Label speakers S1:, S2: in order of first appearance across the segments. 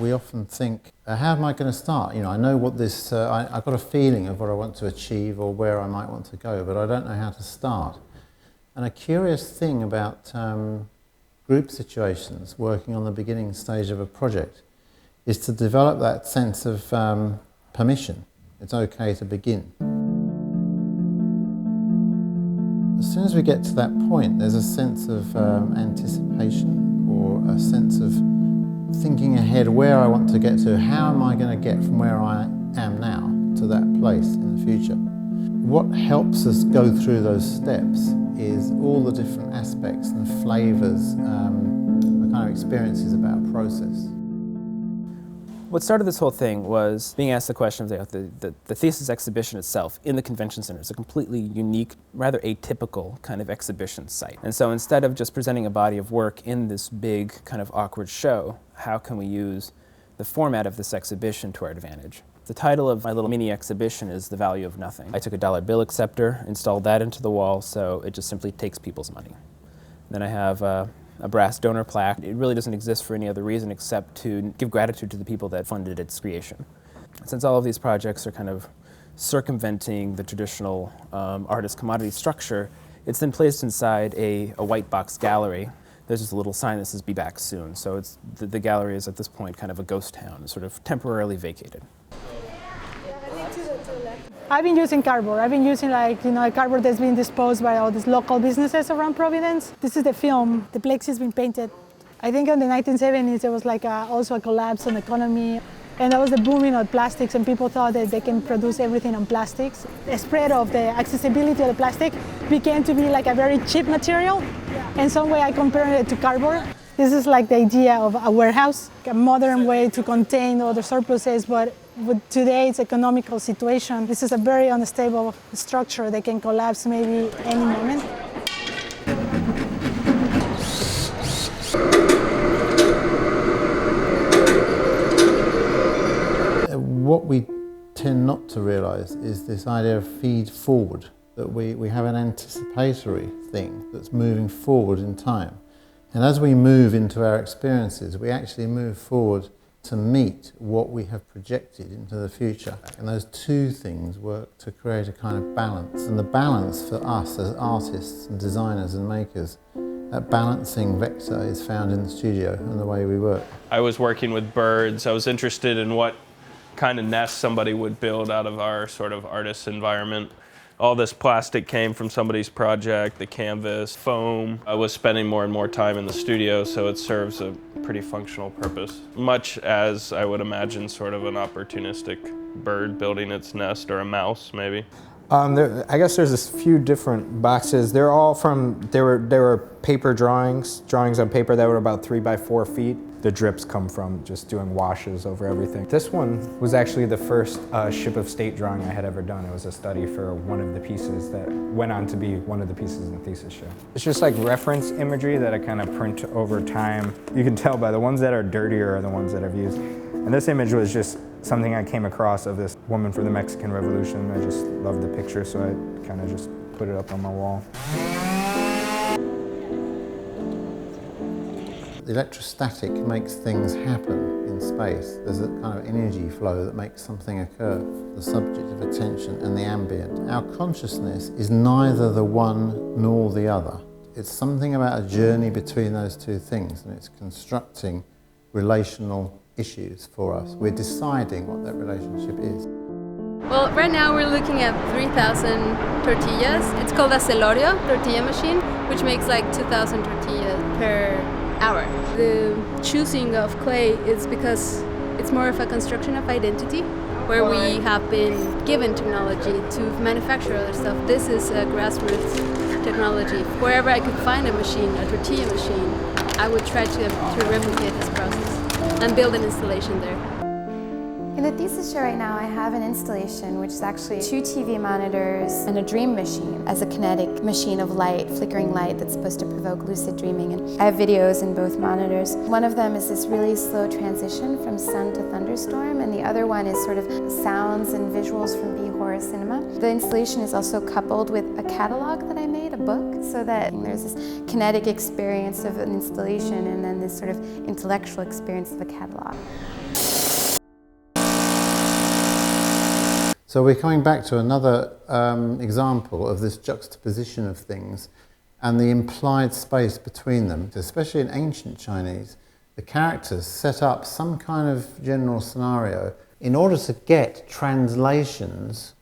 S1: we often think, how am I going to start? I know what this, I've got a feeling of what I want to achieve or where I might want to go, but I don't know how to start. And a curious thing about group situations, working on the beginning stage of a project, is to develop that sense of permission. It's okay to begin. As soon as we get to that point, there's a sense of anticipation, or a sense of thinking ahead where I want to get to. How am I going to get from where I am now to that place in the future? What helps us go through those steps is all the different aspects and flavours, the kind of experiences about a process.
S2: What started this whole thing was being asked the question of the thesis exhibition itself in the convention center. It's a completely unique, rather atypical kind of exhibition site. And so instead of just presenting a body of work in this big kind of awkward show, how can we use the format of this exhibition to our advantage? The title of my little mini exhibition is The Value of Nothing. I took a dollar bill acceptor, installed that into the wall, so it just simply takes people's money. Then I have a brass donor plaque. It really doesn't exist for any other reason except to give gratitude to the people that funded its creation. Since all of these projects are kind of circumventing the traditional artist commodity structure, it's then placed inside a white box gallery. There's just a little sign that says "Be back soon." So it's the gallery is at this point kind of a ghost town, sort of temporarily vacated.
S3: I've been using cardboard. I've been using cardboard that's been disposed by all these local businesses around Providence. This is the film. The plexi has been painted. I think in the 1970s there was also a collapse on the economy, and that was the booming of plastics, and people thought that they can produce everything on plastics. The spread of the accessibility of the plastic became to be like a very cheap material. In some way I compare it to cardboard. This is like the idea of a warehouse, a modern way to contain all the surpluses, but with today's economical situation, this is a very unstable structure that can collapse maybe any moment.
S1: What we tend not to realise is this idea of feed forward, that we have an anticipatory thing that's moving forward in time. And as we move into our experiences, we actually move forward to meet what we have projected into the future. And those two things work to create a kind of balance. And the balance for us as artists and designers and makers, that balancing vector is found in the studio and the way we work.
S4: I was working with birds. I was interested in what kind of nest somebody would build out of our sort of artist environment. All this plastic came from somebody's project, the canvas, foam. I was spending more and more time in the studio, so it serves a pretty functional purpose. Much as I would imagine sort of an opportunistic bird building its nest, or a mouse maybe.
S5: I guess there's a few different boxes. They're all they were paper drawings on paper that were about 3 by 4 feet. The drips come from just doing washes over everything. This one was actually the first ship of state drawing I had ever done. It was a study for one of the pieces that went on to be one of the pieces in the thesis show. It's just like reference imagery that I kind of print over time. You can tell by the ones that are dirtier are the ones that I've used. And this image was just something I came across of this woman from the Mexican Revolution. I just loved the picture, so I kind of just put it up on my wall.
S1: The electrostatic makes things happen in space. There's a kind of energy flow that makes something occur, the subject of attention and the ambient. Our consciousness is neither the one nor the other. It's something about a journey between those two things, and it's constructing relational issues for us. We're deciding what that relationship is.
S6: Well, right now we're looking at 3,000 tortillas. It's called a celorio tortilla machine, which makes like 2,000 tortillas per hour. The choosing of clay is because it's more of a construction of identity, where we have been given technology to manufacture other stuff. This is a grassroots technology. Wherever I could find a machine, a tortilla machine, I would try to replicate this process and build an installation there.
S3: In
S7: the thesis show right now, I have an installation which is actually 2 TV monitors and a dream machine as a kinetic machine of light, flickering light that's supposed to provoke lucid dreaming. And I have videos in both monitors. One of them is this really slow transition from sun to thunderstorm, and the other one is sort of sounds and visuals from B-horror cinema. The installation is also coupled with a catalog that I made, a book, so that there's this kinetic experience of an installation and then this sort of intellectual experience of a catalog.
S1: So we're coming back to another example of this juxtaposition of things and the implied space between them. Especially in ancient Chinese, the characters set up some kind of general scenario in order to get translations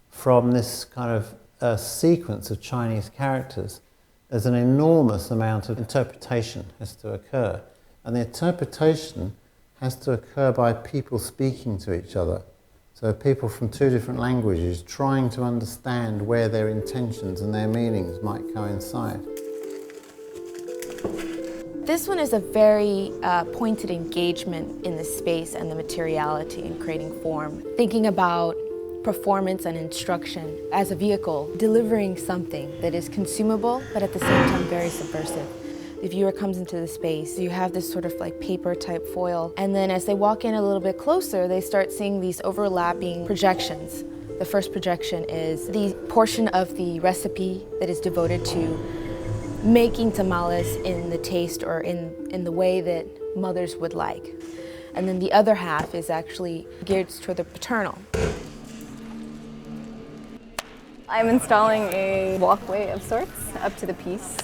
S1: from this kind of sequence of Chinese characters. There's an enormous amount of interpretation has to occur, and the interpretation has to occur by people speaking to each other. So people from 2 different languages trying to understand where their intentions and their meanings might coincide.
S8: This one is a very pointed engagement in the space and the materiality in creating form. Thinking about performance and instruction as a vehicle, delivering something that is consumable, but at the same time very subversive. The viewer comes into the space, you have this sort of like paper type foil, and then as they walk in a little bit closer, they start seeing these overlapping projections. The first projection is the portion of the recipe that is devoted to making tamales in the taste or in the way that mothers would like. And then the other half is actually geared toward the paternal.
S9: I'm installing a walkway of sorts up to the piece.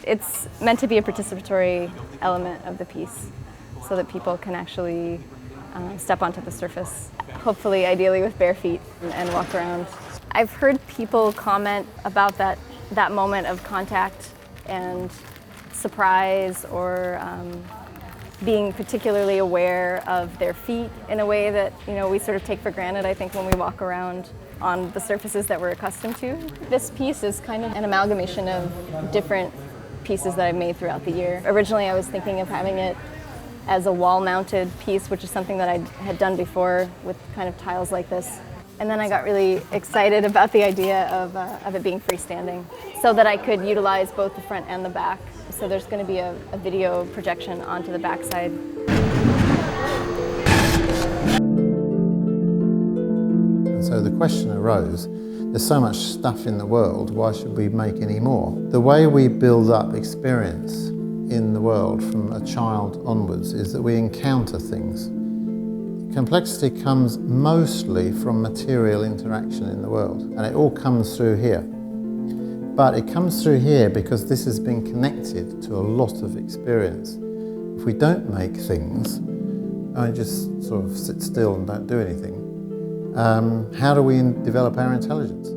S9: It's meant to be a participatory element of the piece so that people can actually step onto the surface, hopefully, ideally with bare feet, and walk around. I've heard people comment about that moment of contact and surprise, or being particularly aware of their feet in a way that we sort of take for granted, I think, when we walk around on the surfaces that we're accustomed to. This piece is kind of an amalgamation of different pieces that I've made throughout the year. Originally I was thinking of having it as a wall-mounted piece, which is something that I had done before with kind of tiles like this. And then I got really excited about the idea of it being freestanding so that I could utilize both the front and the back. So there's going to be a video projection onto the backside.
S1: And so the question arose, there's so much stuff in the world, why should we make any more? The way we build up experience in the world from a child onwards is that we encounter things. Complexity comes mostly from material interaction in the world, and it all comes through here. But it comes through here because this has been connected to a lot of experience. If we don't make things, and just sort of sit still and don't do anything, how do we develop our intelligence?